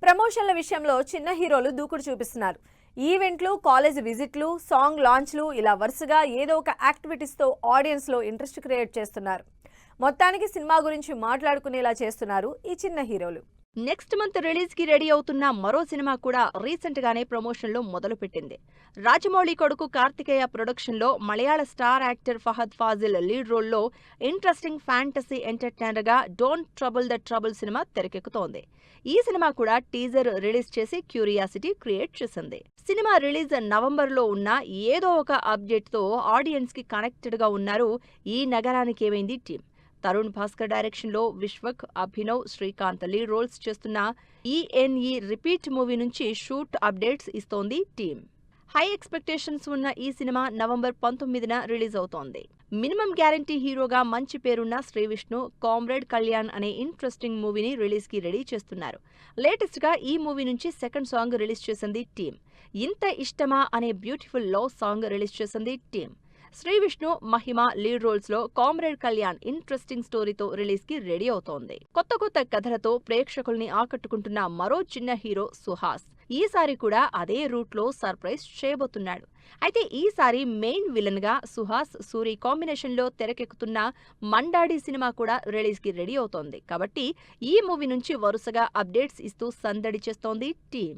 ప్రమోషన్ల విషయంలో చిన్న హీరోలు దూకుడు చూపిస్తున్నారు. ఈవెంట్లు, కాలేజ్ విజిట్లు, సాంగ్ లాంచ్లు ఇలా వరుసగా ఏదో ఒక యాక్టివిటీస్తో ఆడియన్స్లో ఇంట్రెస్ట్ క్రియేట్ చేస్తున్నారు. మొత్తానికి సినిమా గురించి మాట్లాడుకునేలా చేస్తున్నారు ఈ చిన్న హీరోలు. నెక్స్ట్ మంత్ రిలీజ్ కి రెడీ అవుతున్న మరో సినిమా కూడా రీసెంట్ గానే ప్రమోషన్లు మొదలుపెట్టింది. రాజమౌళి కొడుకు కార్తికేయ ప్రొడక్షన్ లో Malayalam star actor Fahadh Faasil lead role లో ఇంట్రెస్టింగ్ ఫ్యాంటసీ ఎంటర్టైనర్ గా don't trouble the trouble cinema తెరకెక్కుతోంది. ఈ సినిమా కూడా టీజర్ రిలీజ్ చేసి క్యూరియాసిటీ క్రియేట్ చేసింది. సినిమా రిలీజ్ నవంబర్ లో ఉన్న ఏదో ఒక అప్డేట్ తో ఆడియన్స్ కి కనెక్టెడ్ గా ఉన్నారు ఈ నగరానికి ఏమైంది టీం. తరుణ్ భాస్కర్ డైరెక్షన్ లో విశ్వక్, అభినవ్, శ్రీకాంత్ లీడ్ రోల్స్ చేస్తున్న ఈఎన్ఈ రిపీట్ మూవీ నుంచి షూట్ అప్డేట్స్ ఇస్తోంది టీం. హై ఎక్స్పెక్టేషన్స్ ఉన్న ఈ సినిమా నవంబర్ 19న రిలీజ్ అవుతోంది. మినిమం గ్యారంటీ హీరోగా మంచి పేరున్న శ్రీవిష్ణు కామ్రేడ్ కళ్యాణ్ అనే ఇంట్రెస్టింగ్ మూవీని రిలీజ్ కి రెడీ చేస్తున్నారు. లేటెస్ట్ గా ఈ మూవీ నుంచి సెకండ్ సాంగ్ రిలీజ్ చేసింది టీం. ఇంత ఇష్టమా అనే బ్యూటిఫుల్ లవ్ సాంగ్ రిలీజ్ చేసింది టీం. శ్రీవిష్ణు, మహిమ లీడ్ రోల్స్ లో కామ్రేడ్ కళ్యాణ్ ఇంట్రెస్టింగ్ స్టోరీతో రిలీజ్ కి రెడీ అవుతోంది. కొత్త కొత్త కథలతో ప్రేక్షకుల్ని ఆకట్టుకుంటున్న మరో చిన్న హీరో సుహాస్ ఈసారి కూడా అదే రూట్ లో సర్ప్రైజ్ చేయబోతున్నాడు. అయితే ఈసారి మెయిన్ విలన్ గా సుహాస్, సూరి కాంబినేషన్ లో తెరకెక్కుతున్న మండాడి సినిమా కూడా రిలీజ్ కి రెడీ అవుతోంది. కాబట్టి ఈ మూవీ నుంచి వరుసగా అప్డేట్స్ ఇస్తూ సందడి చేస్తోంది టీం.